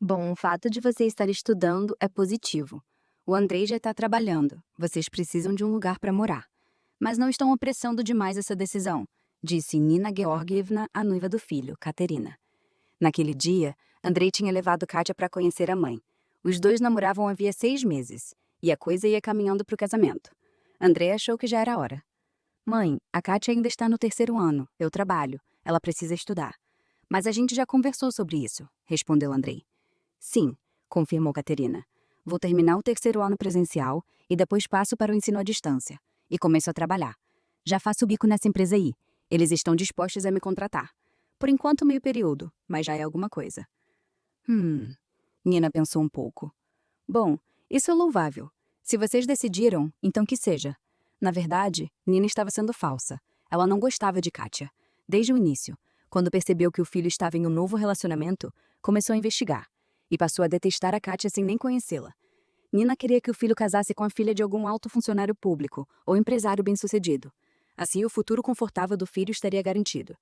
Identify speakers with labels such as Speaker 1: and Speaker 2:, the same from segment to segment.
Speaker 1: Bom, o fato de você estar estudando é positivo. O Andrei já está trabalhando. Vocês precisam de um lugar para morar. Mas não estão apressando demais essa decisão, disse Nina Georgievna, a noiva do filho, Katerina. Naquele dia, Andrei tinha levado Kátia para conhecer a mãe. Os dois namoravam havia 6 meses, e a coisa ia caminhando para o casamento. Andrei achou que já era hora. Mãe, a Kátia ainda está no terceiro ano. Eu trabalho. Ela precisa estudar. Mas a gente já conversou sobre isso, respondeu Andrei. Sim, confirmou Caterina. Vou terminar o terceiro ano presencial e depois passo para o ensino à distância. E começo a trabalhar. Já faço bico nessa empresa aí. Eles estão dispostos a me contratar. Por enquanto, meio período, mas já é alguma coisa. Nina pensou um pouco. Bom, isso é louvável. Se vocês decidiram, então que seja. Na verdade, Nina estava sendo falsa. Ela não gostava de Kátia. Desde o início, quando percebeu que o filho estava em um novo relacionamento, começou a investigar. E passou a detestar a Kátia sem nem conhecê-la. Nina queria que o filho casasse com a filha de algum alto funcionário público ou empresário bem-sucedido. Assim, o futuro confortável do filho estaria garantido.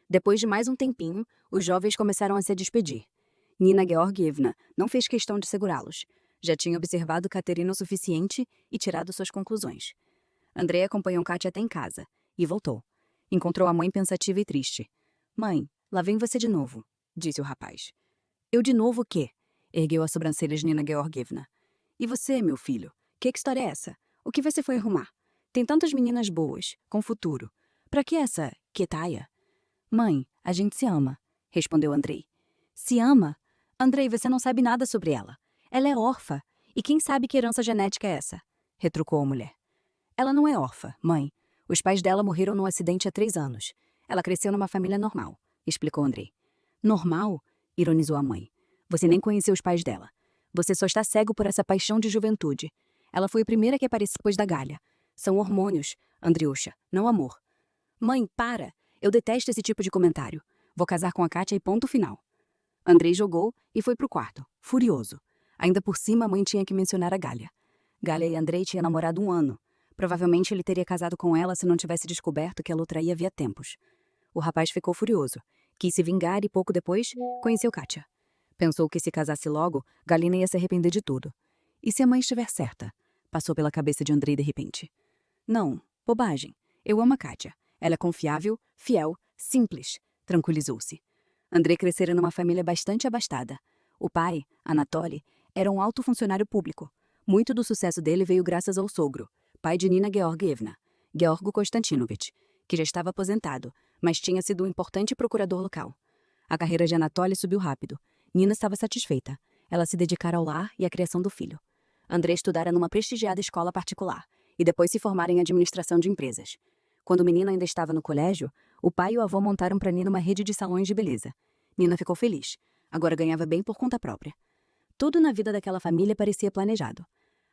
Speaker 1: Depois de mais um tempinho, os jovens começaram a se despedir. Nina Georgievna não fez questão de segurá-los. Já tinha observado Katerina o suficiente e tirado suas conclusões. Andrei acompanhou Kátia até em casa e voltou. Encontrou a mãe pensativa e triste. Mãe, lá vem você de novo, disse o rapaz. Eu de novo o quê? Ergueu as sobrancelhas Nina Georgievna. E você, meu filho? Que história é essa? O que você foi arrumar? Tem tantas meninas boas, com futuro. Pra que essa quetaia? Mãe, a gente se ama, respondeu Andrei. Se ama? Andrei, você não sabe nada sobre ela. Ela é órfã. E quem sabe que herança genética é essa? Retrucou a mulher. Ela não é órfã, mãe. Os pais dela morreram num acidente há 3 anos. Ela cresceu numa família normal, explicou Andrei. Normal? Ironizou a mãe. Você nem conheceu os pais dela. Você só está cego por essa paixão de juventude. Ela foi a primeira que apareceu depois da Galha. São hormônios, Andriusha, não amor. Mãe, para! Eu detesto esse tipo de comentário. Vou casar com a Kátia e ponto final. Andrei jogou e foi pro quarto, furioso. Ainda por cima, a mãe tinha que mencionar a Galha. Galha e Andrei tinham namorado 1 ano. Provavelmente ele teria casado com ela se não tivesse descoberto que ela o traía havia tempos. O rapaz ficou furioso. Quis se vingar e pouco depois, conheceu Kátia. Pensou que se casasse logo, Galina ia se arrepender de tudo. E se a mãe estiver certa? Passou pela cabeça de Andrei de repente. Não, bobagem. Eu amo a Kátia. Ela é confiável, fiel, simples, tranquilizou-se. Andrei crescera numa família bastante abastada. O pai, Anatoly, era um alto funcionário público. Muito do sucesso dele veio graças ao sogro, pai de Nina Georgievna, Georgo Konstantinovich, que já estava aposentado, mas tinha sido um importante procurador local. A carreira de Anatoly subiu rápido. Nina estava satisfeita. Ela se dedicara ao lar e à criação do filho. Andrei estudara numa prestigiada escola particular e depois se formara em administração de empresas. Quando o menino ainda estava no colégio, o pai e o avô montaram para Nina uma rede de salões de beleza. Nina ficou feliz. Agora ganhava bem por conta própria. Tudo na vida daquela família parecia planejado.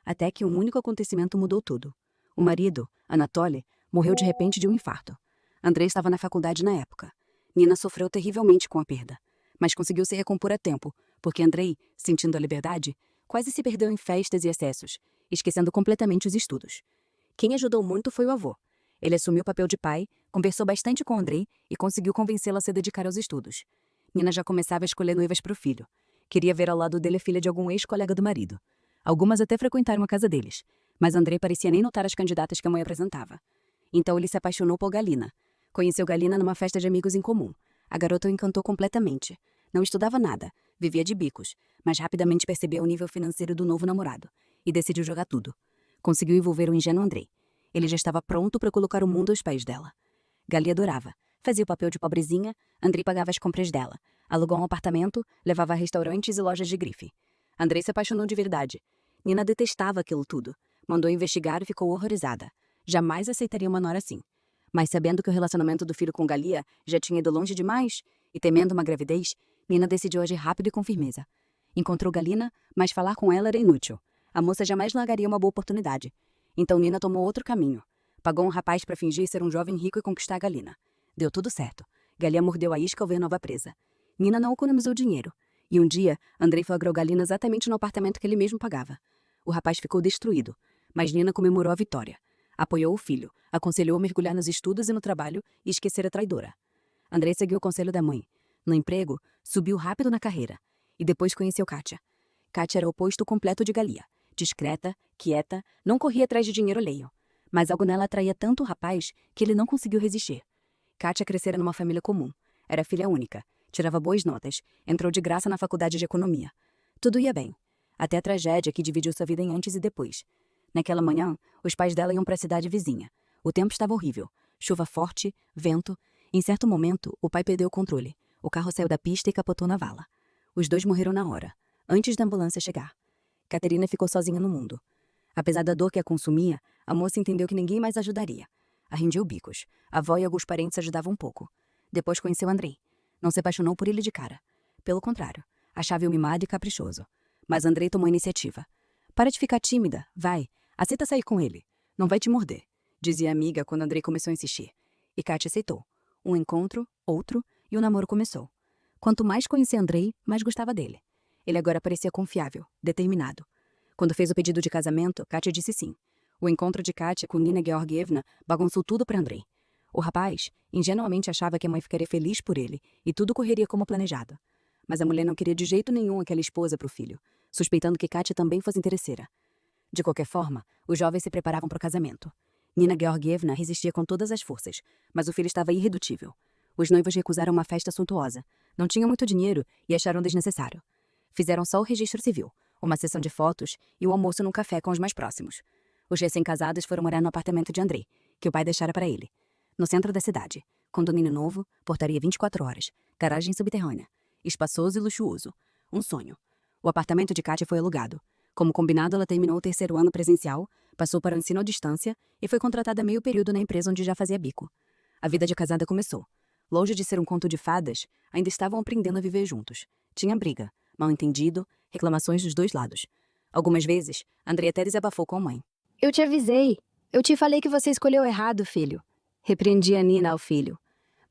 Speaker 1: Até que um único acontecimento mudou tudo. O marido, Anatoly, morreu de repente de um infarto. Andrei estava na faculdade na época. Nina sofreu terrivelmente com a perda, mas conseguiu se recompor a tempo, porque Andrei, sentindo a liberdade, quase se perdeu em festas e excessos, esquecendo completamente os estudos. Quem ajudou muito foi o avô. Ele assumiu o papel de pai, conversou bastante com Andrei e conseguiu convencê-la a se dedicar aos estudos. Nina já começava a escolher noivas para o filho. Queria ver ao lado dele a filha de algum ex-colega do marido. Algumas até frequentaram a casa deles, mas Andrei parecia nem notar as candidatas que a mãe apresentava. Então ele se apaixonou por Galina. Conheceu Galina numa festa de amigos em comum. A garota o encantou completamente. Não estudava nada, vivia de bicos, mas rapidamente percebeu o nível financeiro do novo namorado e decidiu jogar tudo. Conseguiu envolver o ingênuo Andrei. Ele já estava pronto para colocar o mundo aos pés dela. Gali adorava. Fazia o papel de pobrezinha, Andrei pagava as compras dela. Alugou um apartamento, levava a restaurantes e lojas de grife. Andrei se apaixonou de verdade. Nina detestava aquilo tudo. Mandou investigar e ficou horrorizada. Jamais aceitaria uma nora assim. Mas sabendo que o relacionamento do filho com Galia já tinha ido longe demais, e temendo uma gravidez, Nina decidiu agir rápido e com firmeza. Encontrou Galina, mas falar com ela era inútil. A moça jamais largaria uma boa oportunidade. Então Nina tomou outro caminho. Pagou um rapaz para fingir ser um jovem rico e conquistar a Galina. Deu tudo certo. Galia mordeu a isca ao ver nova presa. Nina não economizou dinheiro. E um dia, Andrei flagrou Galina exatamente no apartamento que ele mesmo pagava. O rapaz ficou destruído, mas Nina comemorou a vitória. Apoiou o filho, aconselhou a mergulhar nos estudos e no trabalho e esquecer a traidora. Andrei seguiu o conselho da mãe. No emprego, subiu rápido na carreira. e depois conheceu Kátia. Kátia era o oposto completo de Galia. Discreta, quieta, não corria atrás de dinheiro alheio. Mas algo nela atraía tanto o rapaz que ele não conseguiu resistir. Kátia crescera numa família comum. Era filha única. Tirava boas notas. Entrou de graça na faculdade de economia. Tudo ia bem. Até a tragédia que dividiu sua vida em antes e depois. Naquela manhã, os pais dela iam para a cidade vizinha. O tempo estava horrível. Chuva forte, vento. Em certo momento, o pai perdeu o controle. O carro saiu da pista e capotou na vala. Os dois morreram na hora, antes da ambulância chegar. Caterina ficou sozinha no mundo. Apesar da dor que a consumia, a moça entendeu que ninguém mais ajudaria. Arrendiu bicos. A avó e alguns parentes ajudavam um pouco. Depois conheceu Andrei. Não se apaixonou por ele de cara. Pelo contrário, achava-o mimado e caprichoso. Mas Andrei tomou a iniciativa. Para de ficar tímida, vai. Aceita sair com ele. Não vai te morder, dizia a amiga quando Andrei começou a insistir. E Kátia aceitou. Um encontro, outro, e o namoro começou. Quanto mais conhecia Andrei, mais gostava dele. Ele agora parecia confiável, determinado. Quando fez o pedido de casamento, Kátia disse sim. O encontro de Kátia com Nina Georgievna bagunçou tudo para Andrei. O rapaz ingenuamente achava que a mãe ficaria feliz por ele e tudo correria como planejado. Mas a mulher não queria de jeito nenhum aquela esposa para o filho, suspeitando que Kátia também fosse interesseira. De qualquer forma, os jovens se preparavam para o casamento. Nina Georgievna resistia com todas as forças, mas o filho estava irredutível. Os noivos recusaram uma festa suntuosa. Não tinham muito dinheiro e acharam desnecessário. Fizeram só o registro civil, uma sessão de fotos e o almoço num café com os mais próximos. Os recém-casados foram morar no apartamento de Andrei, que o pai deixara para ele. No centro da cidade, condomínio novo, portaria 24 horas, garagem subterrânea, espaçoso e luxuoso. Um sonho. O apartamento de Kátia foi alugado. Como combinado, ela terminou o 3º ano presencial, passou para o ensino à distância e foi contratada a meio período na empresa onde já fazia bico. A vida de casada começou. Longe de ser um conto de fadas, ainda estavam aprendendo a viver juntos. Tinha briga, mal-entendido, reclamações dos dois lados. Algumas vezes, Andrei até desabafou com a mãe.
Speaker 2: Eu te avisei. Eu te falei que você escolheu errado, filho. Repreendia Nina ao filho.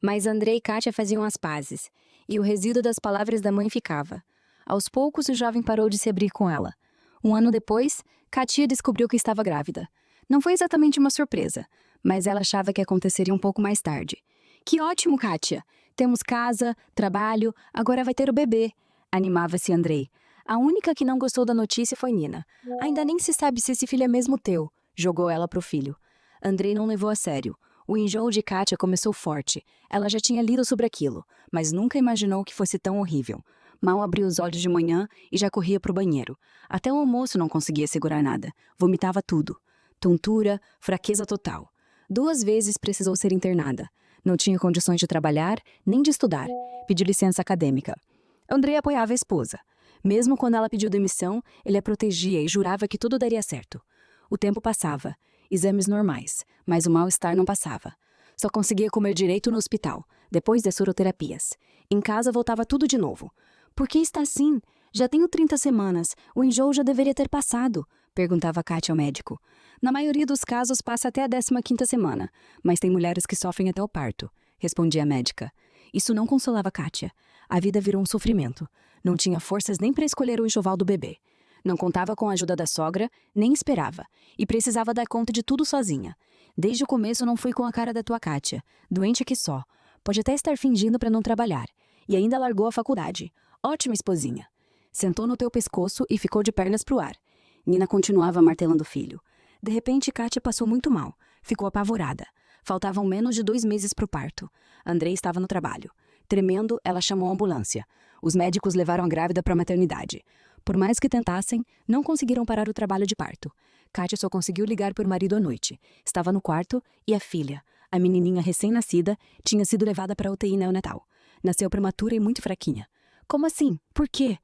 Speaker 2: Mas Andrei e Kátia faziam as pazes, e o resíduo das palavras da mãe ficava. Aos poucos, o jovem parou de se abrir com ela. Um ano depois, Kátia descobriu que estava grávida. Não foi exatamente uma surpresa, mas ela achava que aconteceria um pouco mais tarde. Que ótimo, Kátia! Temos casa, trabalho, agora vai ter o bebê. Animava-se Andrei. A única que não gostou da notícia foi Nina. Ainda nem se sabe se esse filho é mesmo teu, jogou ela pro filho. Andrei não levou a sério. O enjoo de Kátia começou forte. Ela já tinha lido sobre aquilo, mas nunca imaginou que fosse tão horrível. Mal abriu os olhos de manhã e já corria pro banheiro. Até o almoço não conseguia segurar nada. Vomitava tudo. Tontura, fraqueza total. 2 vezes precisou ser internada. Não tinha condições de trabalhar, nem de estudar. Pediu licença acadêmica. Andrei apoiava a esposa. Mesmo quando ela pediu demissão, ele a protegia e jurava que tudo daria certo. O tempo passava. Exames normais, mas o mal-estar não passava. Só conseguia comer direito no hospital, depois das soroterapias. Em casa voltava tudo de novo. Por que está assim? Já tenho 30 semanas. O enjoo já deveria ter passado, perguntava Kátia ao médico. Na maioria dos casos passa até a 15ª semana, mas tem mulheres que sofrem até o parto, respondia a médica. Isso não consolava Kátia. A vida virou um sofrimento. Não tinha forças nem para escolher o enxoval do bebê. Não contava com a ajuda da sogra, nem esperava, e precisava dar conta de tudo sozinha. Desde o começo não fui com a cara da tua Kátia, doente que só. Pode até estar fingindo para não trabalhar. E ainda largou a faculdade. Ótima esposinha. Sentou no teu pescoço e ficou de pernas pro ar. Nina continuava martelando o filho. De repente, Kátia passou muito mal. Ficou apavorada. Faltavam menos de 2 meses pro parto. Andrei estava no trabalho. Tremendo, ela chamou a ambulância. Os médicos levaram a grávida para a maternidade. Por mais que tentassem, não conseguiram parar o trabalho de parto. Kátia só conseguiu ligar para o marido à noite. Estava no quarto e a filha, a menininha recém-nascida, tinha sido levada para a UTI neonatal. Nasceu prematura e muito fraquinha. Como assim? Por quê?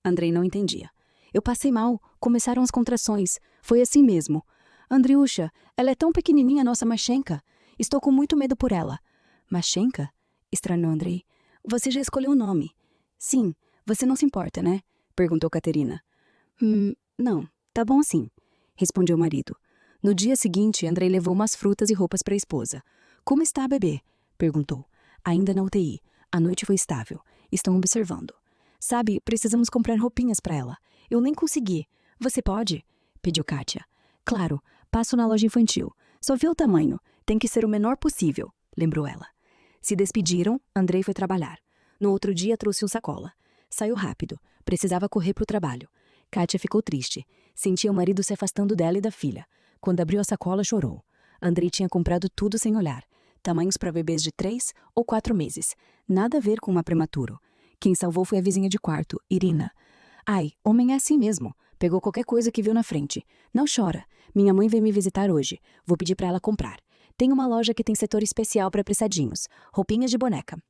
Speaker 2: Andrei não entendia. Eu passei mal, começaram as contrações. Foi assim mesmo. Andriusha, ela é tão pequenininha, nossa Mashenka. Estou com muito medo por ela. Mashenka? Estranhou Andrei. Você já escolheu o nome. Sim, você não se importa, né? Perguntou Caterina. Não, tá bom assim, respondeu o marido. No dia seguinte, Andrei levou umas frutas e roupas para a esposa. Como está a bebê? Perguntou. Ainda na UTI. A noite foi estável. Estão observando. Sabe, precisamos comprar roupinhas para ela. Eu nem consegui. Você pode? Pediu Kátia. Claro, passo na loja infantil. Só vê o tamanho. Tem que ser o menor possível, lembrou ela. Se despediram, Andrei foi trabalhar. No outro dia trouxe um sacola. Saiu rápido. Precisava correr para o trabalho. Kátia ficou triste. Sentia o marido se afastando dela e da filha. Quando abriu a sacola, chorou. Andrei tinha comprado tudo sem olhar. Tamanhos para bebês de 3 ou 4 meses. Nada a ver com uma prematuro. Quem salvou foi a vizinha de quarto, Irina. Ai, homem é assim mesmo. Pegou qualquer coisa que viu na frente. Não chora. Minha mãe veio me visitar hoje. Vou pedir para ela comprar. Tem uma loja que tem setor especial para apressadinhos. Roupinhas de boneca.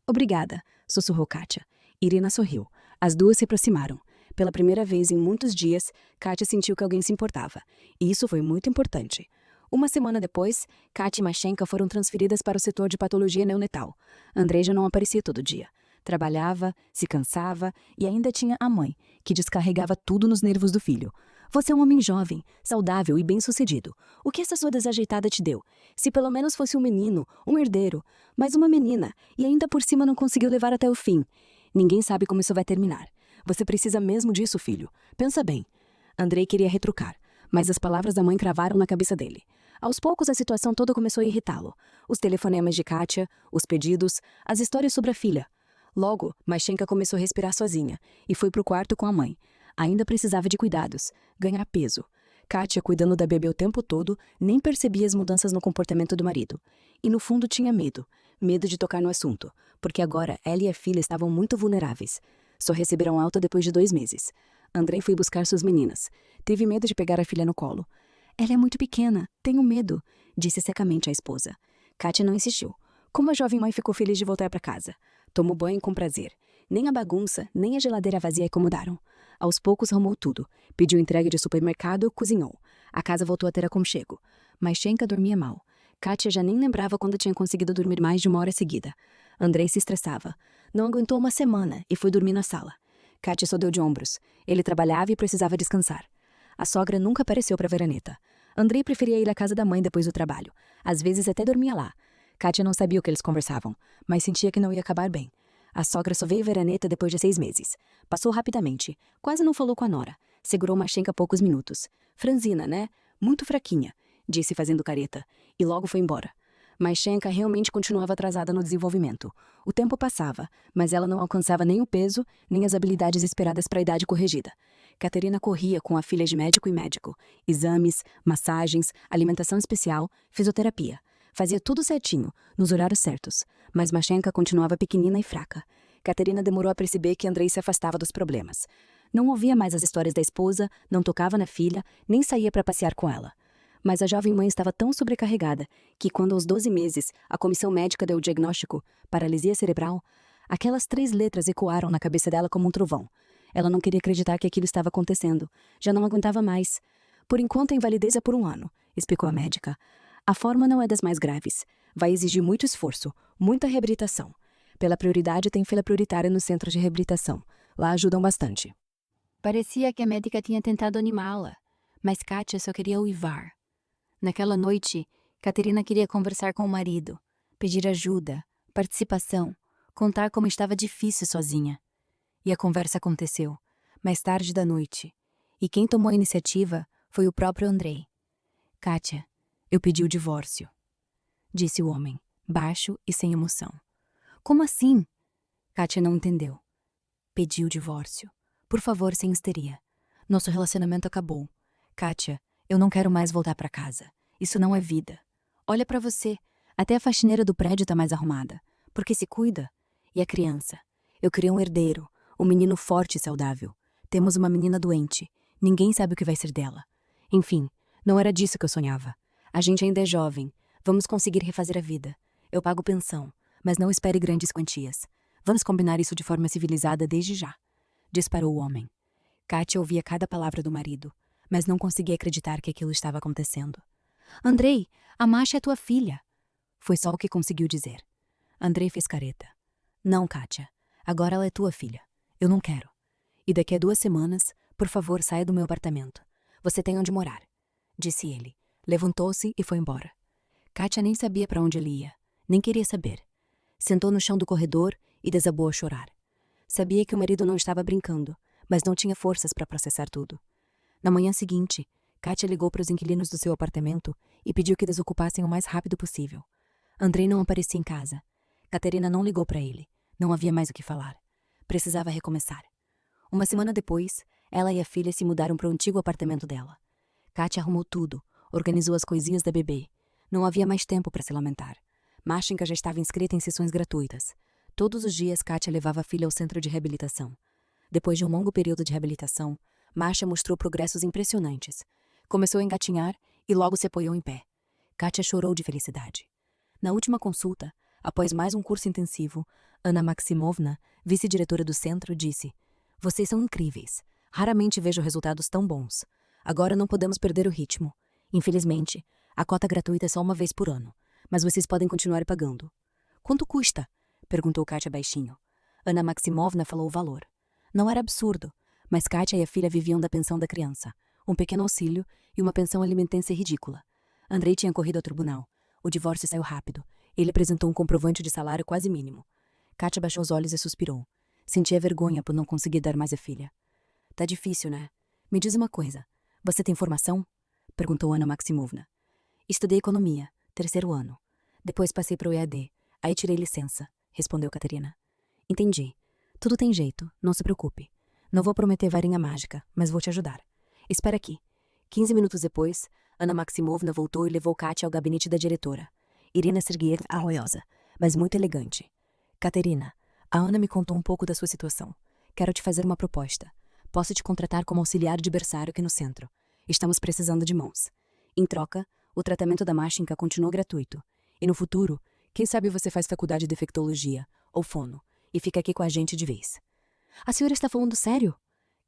Speaker 2: Obrigada, sussurrou Kátia. Irina sorriu. As duas se aproximaram. Pela primeira vez em muitos dias, Kátia sentiu que alguém se importava. E isso foi muito importante. Uma semana depois, Kátia e Mashenka foram transferidas para o setor de patologia neonatal. Andrei já não aparecia todo dia. Trabalhava, se cansava e ainda tinha a mãe, que descarregava tudo nos nervos do filho. Você é um homem jovem, saudável e bem-sucedido. O que essa sua desajeitada te deu? Se pelo menos fosse um menino, um herdeiro, mas uma menina, e ainda por cima não conseguiu levar até o fim. Ninguém sabe como isso vai terminar. Você precisa mesmo disso, filho. Pensa bem. Andrei queria retrucar, mas as palavras da mãe cravaram na cabeça dele. Aos poucos a situação toda começou a irritá-lo. Os telefonemas de Kátia, os pedidos, as histórias sobre a filha. Logo, Mashenka começou a respirar sozinha e foi para o quarto com a mãe. Ainda precisava de cuidados, ganhar peso. Kátia, cuidando da bebê o tempo todo, nem percebia as mudanças no comportamento do marido. E no fundo tinha medo. Medo de tocar no assunto, porque agora ela e a filha estavam muito vulneráveis. Só receberam alta depois de 2 meses. Andrei foi buscar suas meninas. Teve medo de pegar a filha no colo. Ela é muito pequena, tenho medo, disse secamente à esposa. Kátia não insistiu. Como a jovem mãe ficou feliz de voltar para casa. Tomou banho com prazer. Nem a bagunça, nem a geladeira vazia incomodaram. Aos poucos arrumou tudo. Pediu entrega de supermercado, cozinhou. A casa voltou a ter aconchego. Mashenka dormia mal. Kátia já nem lembrava quando tinha conseguido dormir mais de 1 hora seguida. Andrei se estressava. Não aguentou uma semana e foi dormir na sala. Kátia só deu de ombros. Ele trabalhava e precisava descansar. A sogra nunca apareceu para Veraneta. Andrei preferia ir à casa da mãe depois do trabalho. Às vezes até dormia lá. Kátia não sabia o que eles conversavam, mas sentia que não ia acabar bem. A sogra só veio ver a neta depois de 6 meses. Passou rapidamente. Quase não falou com a nora. Segurou Mashenka poucos minutos. Franzina, né? Muito fraquinha, disse fazendo careta. E logo foi embora. Mashenka realmente continuava atrasada no desenvolvimento. O tempo passava, mas ela não alcançava nem o peso, nem as habilidades esperadas para a idade corrigida. Caterina corria com a filha de médico em médico. Exames, massagens, alimentação especial, fisioterapia. Fazia tudo certinho, nos horários certos, mas Mashenka continuava pequenina e fraca. Caterina demorou a perceber que Andrei se afastava dos problemas. Não ouvia mais as histórias da esposa, não tocava na filha, nem saía para passear com ela. Mas a jovem mãe estava tão sobrecarregada que, quando aos 12 meses a comissão médica deu o diagnóstico, paralisia cerebral, aquelas 3 letras ecoaram na cabeça dela como um trovão. Ela não queria acreditar que aquilo estava acontecendo. Já não aguentava mais. Por enquanto, a invalidez é por 1 ano, explicou a médica. A forma não é das mais graves. Vai exigir muito esforço, muita reabilitação. Pela prioridade, tem fila prioritária no centro de reabilitação. Lá ajudam bastante.
Speaker 1: Parecia que a médica tinha tentado animá-la, mas Kátia só queria uivar. Naquela noite, Caterina queria conversar com o marido, pedir ajuda, participação, contar como estava difícil sozinha. E a conversa aconteceu, mais tarde da noite. E quem tomou a iniciativa foi o próprio Andrei. Kátia, eu pedi o divórcio, disse o homem, baixo e sem emoção. Como assim? Kátia não entendeu. Pedi o divórcio. Por favor, sem histeria. Nosso relacionamento acabou. Kátia, eu não quero mais voltar para casa. Isso não é vida. Olha para você. Até a faxineira do prédio tá mais arrumada. Porque se cuida. E a criança? Eu queria um herdeiro. Um menino forte e saudável. Temos uma menina doente. Ninguém sabe o que vai ser dela. Enfim, não era disso que eu sonhava. A gente ainda é jovem. Vamos conseguir refazer a vida. Eu pago pensão, mas não espere grandes quantias. Vamos combinar isso de forma civilizada desde já. Disparou o homem. Kátia ouvia cada palavra do marido, mas não conseguia acreditar que aquilo estava acontecendo. Andrei, a Masha é tua filha. Foi só o que conseguiu dizer. Andrei fez careta. Não, Kátia. Agora ela é tua filha. Eu não quero. E daqui a 2 semanas, por favor, saia do meu apartamento. Você tem onde morar, disse ele. Levantou-se e foi embora. Kátia nem sabia para onde ele ia, nem queria saber. Sentou no chão do corredor e desabou a chorar. Sabia que o marido não estava brincando, mas não tinha forças para processar tudo. Na manhã seguinte, Kátia ligou para os inquilinos do seu apartamento e pediu que desocupassem o mais rápido possível. Andrei não aparecia em casa. Caterina não ligou para ele. Não havia mais o que falar. Precisava recomeçar. Uma semana depois, ela e a filha se mudaram para o antigo apartamento dela. Katia arrumou tudo, organizou as coisinhas da bebê. Não havia mais tempo para se lamentar. Mashinka já estava inscrita em sessões gratuitas. Todos os dias, Katia levava a filha ao centro de reabilitação. Depois de um longo período de reabilitação, Masha mostrou progressos impressionantes. Começou a engatinhar e logo se apoiou em pé. Katia chorou de felicidade. Na última consulta, após mais um curso intensivo, Anna Maximovna, vice-diretora do centro, disse: "Vocês são incríveis. Raramente vejo resultados tão bons. Agora não podemos perder o ritmo. Infelizmente, a cota gratuita é só uma vez por ano, mas vocês podem continuar pagando." "Quanto custa?" perguntou Katia baixinho. Anna Maximovna falou o valor. Não era absurdo, mas Katia e a filha viviam da pensão da criança, um pequeno auxílio e uma pensão alimentícia ridícula. Andrei tinha corrido ao tribunal. O divórcio saiu rápido. Ele apresentou um comprovante de salário quase mínimo. Katia baixou os olhos e suspirou. Sentia vergonha por não conseguir dar mais à filha. "Tá difícil, né? Me diz uma coisa. Você tem formação?" perguntou Anna Maximovna. "Estudei economia, 3º ano. Depois passei para o EAD. Aí tirei licença", respondeu Caterina. "Entendi. Tudo tem jeito, não se preocupe. Não vou prometer varinha mágica, mas vou te ajudar. Espera aqui." 15 minutos depois, Anna Maximovna voltou e levou Katia ao gabinete da diretora. Irina Sergeyevna arroiosa, mas muito elegante. "Caterina, a Ana me contou um pouco da sua situação. Quero te fazer uma proposta. Posso te contratar como auxiliar de berçário aqui no centro. Estamos precisando de mãos. Em troca, o tratamento da Mashinka continua gratuito. E no futuro, quem sabe você faz faculdade de infectologia ou fono e fica aqui com a gente de vez." "A senhora está falando sério?"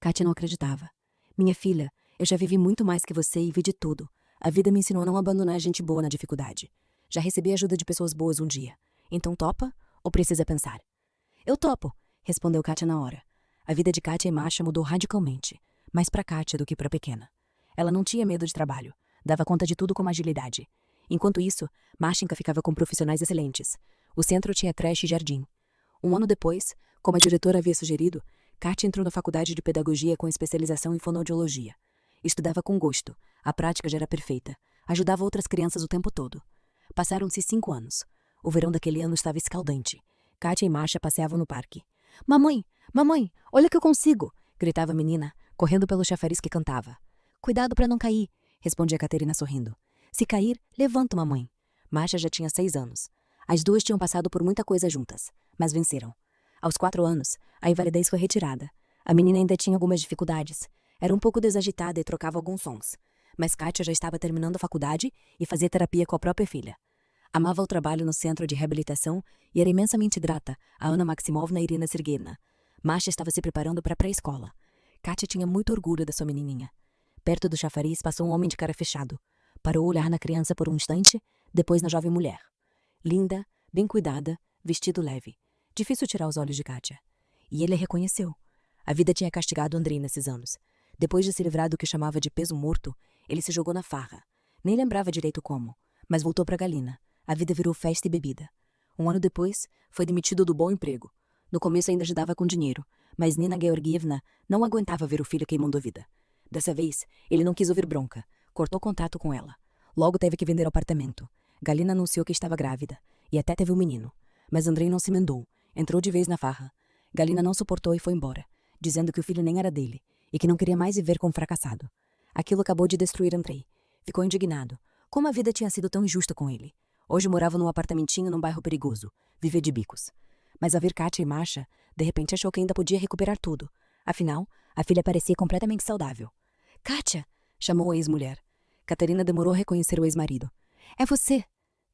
Speaker 1: Katia não acreditava. "Minha filha, eu já vivi muito mais que você e vi de tudo. A vida me ensinou a não abandonar gente boa na dificuldade. Já recebi ajuda de pessoas boas um dia. Então topa ou precisa pensar?" "Eu topo", respondeu Katia na hora. A vida de Katia e Masha mudou radicalmente, mais para Katia do que para a pequena. Ela não tinha medo de trabalho, dava conta de tudo com agilidade. Enquanto isso, Mashinka ficava com profissionais excelentes. O centro tinha creche e jardim. Um ano depois, como a diretora havia sugerido, Katia entrou na faculdade de pedagogia com especialização em fonoaudiologia. Estudava com gosto, a prática já era perfeita, ajudava outras crianças o tempo todo. Passaram-se 5 anos. O verão daquele ano estava escaldante. Katia e Masha passeavam no parque. Mamãe, olha o que eu consigo!" gritava a menina, correndo pelo chafariz que cantava. "Cuidado para não cair", respondia Caterina sorrindo. "Se cair, levanta, mamãe." Masha já tinha 6 anos. As duas tinham passado por muita coisa juntas, mas venceram. Aos 4 anos, a invalidez foi retirada. A menina ainda tinha algumas dificuldades. Era um pouco desagitada e trocava alguns sons. Mas Katia já estava terminando a faculdade e fazia terapia com a própria filha. Amava o trabalho no centro de reabilitação e era imensamente grata a Anna Maximovna e Irina Sergeyevna. Masha estava se preparando para a pré-escola. Katia tinha muito orgulho da sua menininha. Perto do chafariz passou um homem de cara fechado. Parou a olhar na criança por um instante, depois na jovem mulher. Linda, bem cuidada, vestido leve. Difícil tirar os olhos de Katia. E ele a reconheceu. A vida tinha castigado Andrei nesses anos. Depois de se livrar do que chamava de peso morto, ele se jogou na farra. Nem lembrava direito como, mas voltou para Galina. A vida virou festa e bebida. Um ano depois, foi demitido do bom emprego. No começo ainda ajudava com dinheiro, mas Nina Georgievna não aguentava ver o filho queimando a vida. Dessa vez, ele não quis ouvir bronca. Cortou contato com ela. Logo teve que vender o apartamento. Galina anunciou que estava grávida, e até teve um menino. Mas Andrei não se emendou. Entrou de vez na farra. Galina não suportou e foi embora, dizendo que o filho nem era dele, e que não queria mais viver com um fracassado. Aquilo acabou de destruir Andrei. Ficou indignado. Como a vida tinha sido tão injusta com ele. Hoje morava num apartamentinho num bairro perigoso. Vivia de bicos. Mas ao ver Katia e Masha, de repente achou que ainda podia recuperar tudo. Afinal, a filha parecia completamente saudável. "Katia!" chamou a ex-mulher. Catarina demorou a reconhecer o ex-marido. "É você!"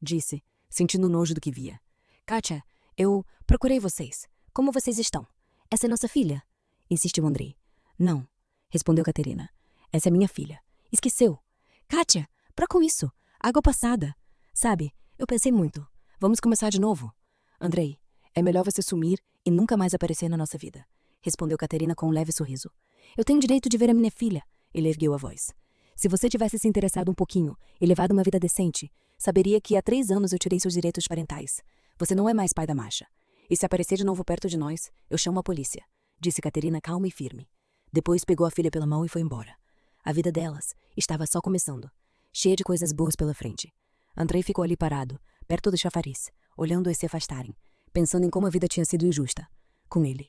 Speaker 1: disse, sentindo nojo do que via. "Katia, eu procurei vocês. Como vocês estão? Essa é nossa filha?" insistiu Andrei. "Não", respondeu Catarina. "Essa é minha filha. Esqueceu." "Katia, para com isso. Água passada. Sabe, eu pensei muito. Vamos começar de novo." "Andrei, é melhor você sumir e nunca mais aparecer na nossa vida", respondeu Catarina com um leve sorriso. "Eu tenho direito de ver a minha filha." Ele ergueu a voz. "Se você tivesse se interessado um pouquinho e levado uma vida decente, saberia que há 3 anos eu tirei seus direitos parentais. Você não é mais pai da Masha. E se aparecer de novo perto de nós, eu chamo a polícia", disse Catarina calma e firme. Depois pegou a filha pela mão e foi embora. A vida delas estava só começando, cheia de coisas boas pela frente. Andrei ficou ali parado, perto do chafariz, olhando-os se afastarem, pensando em como a vida tinha sido injusta com ele.